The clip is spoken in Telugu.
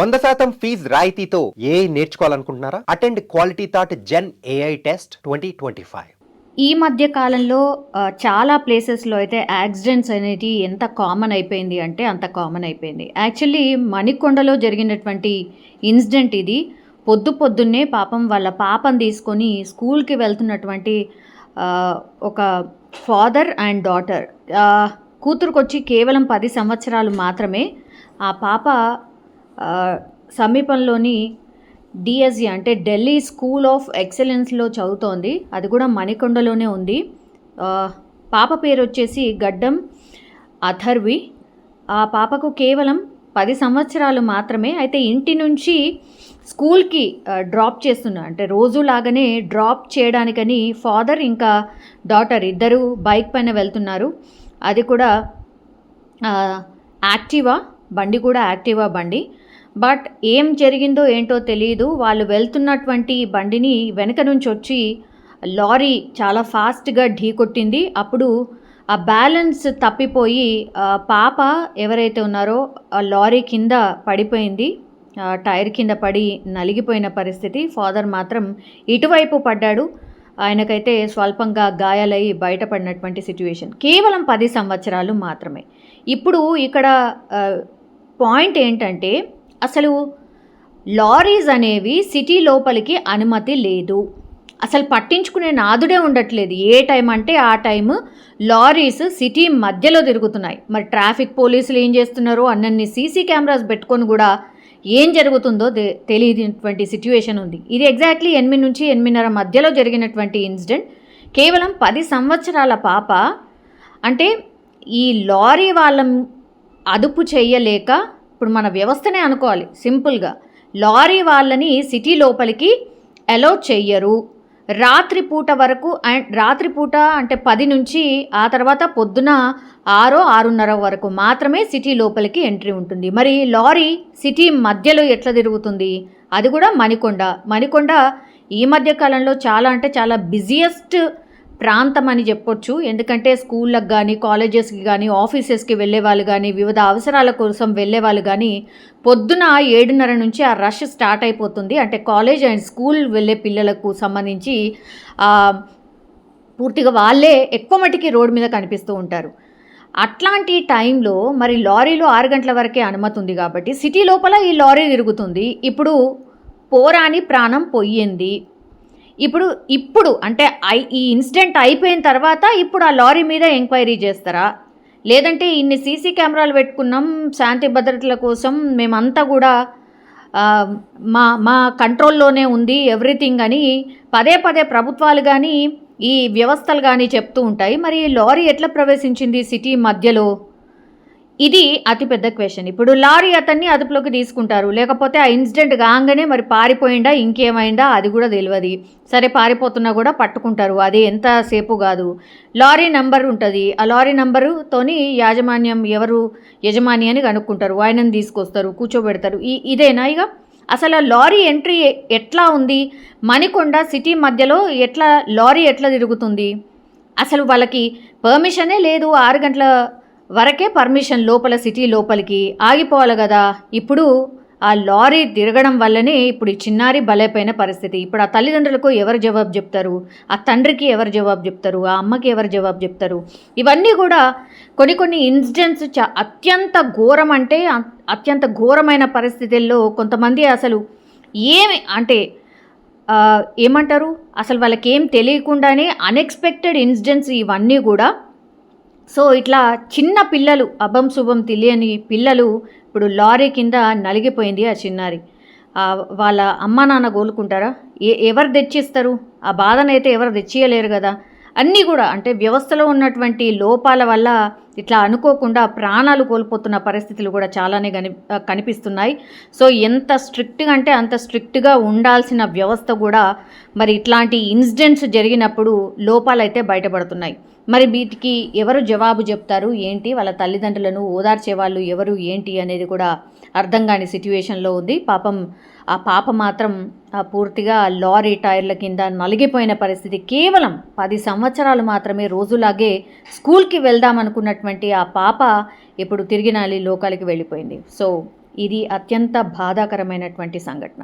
100% ఫీజ్ రాయితీతో ఏఐ నేర్చుకోవాలనుకుంటున్నారా? Attend Quality Thought gen AI test 2025. ఈ మధ్య కాలంలో చాలా ప్లేసెస్లో అయితే యాక్సిడెంట్స్ అనేది ఎంత కామన్ అయిపోయింది అంటే అంత కామన్ అయిపోయింది. యాక్చువల్లీ మణికొండలో జరిగినటువంటి ఇన్సిడెంట్ ఇది. పొద్దున్నే పాపం వాళ్ళ పాపని తీసుకొని స్కూల్కి వెళ్తున్నటువంటి ఒక ఫాదర్ అండ్ డాటర్, కూతురుకొచ్చి కేవలం 10 సంవత్సరాలు మాత్రమే. ఆ పాప సమీపంలోని డిఎస్జి అంటే ఢిల్లీ స్కూల్ ఆఫ్ ఎక్సలెన్స్లో చదువుతోంది. అది కూడా మణికొండలోనే ఉంది. పాప పేరు వచ్చేసి గడ్డం అథర్వి. ఆ పాపకు కేవలం 10 సంవత్సరాలు మాత్రమే. అయితే ఇంటి నుంచి స్కూల్కి డ్రాప్ చేస్తున్నా అంటే రోజులాగానే డ్రాప్ చేయడానికని ఫాదర్ ఇంకా డాటర్ ఇద్దరు బైక్ పైన వెళ్తున్నారు. అది కూడా యాక్టివా బండి, కూడా యాక్టివా బండి. బట్ ఏం జరిగిందో ఏంటో తెలియదు. వాళ్ళు వెళ్తున్నటువంటి బండిని వెనక నుంచి వచ్చి లారీ చాలా ఫాస్ట్గా ఢీకొట్టింది. అప్పుడు ఆ బ్యాలెన్స్ తప్పిపోయి పాప ఎవరైతే ఉన్నారో ఆ లారీ కింద పడిపోయింది. టైర్ కింద పడి నలిగిపోయిన పరిస్థితి. ఫాదర్ మాత్రం ఇటువైపు పడ్డాడు. ఆయనకైతే స్వల్పంగా గాయాలై బయటపడినటువంటి సిచ్యువేషన్. కేవలం 10 సంవత్సరాలు మాత్రమే. ఇప్పుడు ఇక్కడ పాయింట్ ఏంటంటే, అసలు లారీస్ అనేవి సిటీ లోపలికి అనుమతి లేదు. అసలు పట్టించుకునే నాదుడే ఉండట్లేదు. ఏ టైం అంటే ఆ టైం లారీస్ సిటీ మధ్యలో తిరుగుతున్నాయి. మరి ట్రాఫిక్ పోలీసులు ఏం చేస్తున్నారో, అన్నన్ని సీసీ కెమెరాస్ పెట్టుకొని కూడా ఏం జరుగుతుందో తెలియనటువంటి సిచ్యువేషన్ ఉంది. ఇది ఎగ్జాక్ట్లీ 8 నుంచి 8:30 మధ్యలో జరిగినటువంటి ఇన్సిడెంట్. కేవలం 10 సంవత్సరాల పాప. అంటే ఈ లారీ వాళ్ళ అదుపు చేయలేక, ఇప్పుడు మన వ్యవస్థనే అనుకోవాలి సింపుల్గా, లారీ వాళ్ళని సిటీ లోపలికి అలౌ చెయ్యరు. రాత్రిపూట వరకు, రాత్రిపూట అంటే 10 నుంచి ఆ తర్వాత పొద్దున 6-6:30 వరకు మాత్రమే సిటీ లోపలికి ఎంట్రీ ఉంటుంది. మరి లారీ సిటీ మధ్యలో ఎట్లా తిరుగుతుంది? అది కూడా మణికొండ ఈ మధ్య కాలంలో చాలా అంటే చాలా బిజియెస్ట్ ప్రాంతం అని చెప్పొచ్చు. ఎందుకంటే స్కూళ్ళకి కానీ, కాలేజెస్కి కానీ, ఆఫీసెస్కి వెళ్ళే వాళ్ళు కానీ, వివిధ అవసరాల కోసం వెళ్ళే వాళ్ళు కానీ పొద్దున 7:30 నుంచి ఆ రష్ స్టార్ట్ అయిపోతుంది. అంటే కాలేజ్ అండ్ స్కూల్ వెళ్ళే పిల్లలకు సంబంధించి పూర్తిగా వాళ్ళే ఎక్కువ మటుకి రోడ్డు మీద కనిపిస్తూ ఉంటారు. అట్లాంటి టైంలో మరి లారీలో 6 గంటల వరకే అనుమతి ఉంది కాబట్టి సిటీ లోపల ఈ లారీ తిరుగుతుంది. ఇప్పుడు పోరాని ప్రాణం పోయింది. ఇప్పుడు అంటే ఈ ఇన్సిడెంట్ అయిపోయిన తర్వాత ఇప్పుడు ఆ లారీ మీద ఎంక్వైరీ చేస్తారా? లేదంటే ఇన్ని సీసీ కెమెరాలు పెట్టుకున్నాం శాంతి భద్రతల కోసం, మేమంతా కూడా మా కంట్రోల్లోనే ఉంది ఎవ్రీథింగ్ అని పదే ప్రభుత్వాలు కానీ ఈ వ్యవస్థలు కానీ చెప్తూ ఉంటాయి. మరి లారీ ఎట్లా ప్రవేశించింది సిటీ మధ్యలో? ఇది అతిపెద్ద క్వశ్చన్. ఇప్పుడు లారీ అతన్ని అదుపులోకి తీసుకుంటారు, లేకపోతే ఆ ఇన్సిడెంట్ కాగానే మరి పారిపోయిందా, ఇంకేమైందా అది కూడా తెలియదు. సరే పారిపోతున్నా కూడా పట్టుకుంటారు, అది ఎంతసేపు కాదు. లారీ నెంబర్ ఉంటుంది, ఆ లారీ నెంబరుతోని ఎవరు యజమాని అని కనుక్కుంటారు, ఆయనను తీసుకొస్తారు, కూర్చోబెడతారు. ఇదేనా ఇక? అసలు లారీ ఎంట్రీ ఎట్లా ఉంది? మణికొండ సిటీ మధ్యలో లారీ ఎట్లా తిరుగుతుంది? అసలు వాళ్ళకి పర్మిషనే లేదు. 6 గంటల వరకే పర్మిషన్ లోపల సిటీ లోపలికి ఆగిపోవాలి కదా. ఇప్పుడు ఆ లారీ తిరగడం వల్లనే ఇప్పుడు ఈ చిన్నారి బలైపోయిన పరిస్థితి. ఇప్పుడు ఆ తల్లిదండ్రులకు ఎవరు జవాబు చెప్తారు? ఆ తండ్రికి ఎవరు జవాబు చెప్తారు? ఆ అమ్మకి ఎవరు జవాబు చెప్తారు? ఇవన్నీ కూడా కొన్ని ఇన్సిడెంట్స్ అత్యంత ఘోరం, అంటే అత్యంత ఘోరమైన పరిస్థితుల్లో కొంతమంది అసలు ఏమంటారు, అసలు వాళ్ళకి ఏం తెలియకుండానే అన్ఎక్స్పెక్టెడ్ ఇన్సిడెంట్స్ ఇవన్నీ కూడా. సో ఇట్లా చిన్న పిల్లలు, అభం శుభం తెలియని పిల్లలు, ఇప్పుడు లారీ కింద నలిగిపోయింది ఆ చిన్నారి. వాళ్ళ అమ్మా నాన్న కోలుకుంటారా? ఎవరు తెచ్చిస్తారు? ఆ బాధనైతే ఎవరు తెచ్చియలేరు కదా. అన్నీ కూడా అంటే వ్యవస్థలో ఉన్నటువంటి లోపాల వల్ల ఇట్లా అనుకోకుండా ప్రాణాలు కోల్పోతున్న పరిస్థితులు కూడా చాలానే కనిపిస్తున్నాయి. సో ఎంత స్ట్రిక్ట్గా అంటే అంత స్ట్రిక్ట్గా ఉండాల్సిన వ్యవస్థ కూడా మరి ఇట్లాంటి ఇన్సిడెంట్స్ జరిగినప్పుడు లోపాలైతే బయటపడుతున్నాయి. మరి వీటికి ఎవరు జవాబు చెప్తారు ఏంటి? వాళ్ళ తల్లిదండ్రులను ఓదార్చే వాళ్ళు ఎవరు ఏంటి అనేది కూడా అర్థం కాని సిచ్యువేషన్లో ఉంది. పాపం ఆ పాప మాత్రం పూర్తిగా లారీ టైర్ల కింద నలిగిపోయిన పరిస్థితి. కేవలం 10 సంవత్సరాలు మాత్రమే. రోజులాగే స్కూల్కి వెళ్దామనుకున్నటువంటి ఆ పాప ఇప్పుడు తిరిగి నాలి లోకాలకి వెళ్ళిపోయింది. సో ఇది అత్యంత బాధాకరమైనటువంటి సంఘటన.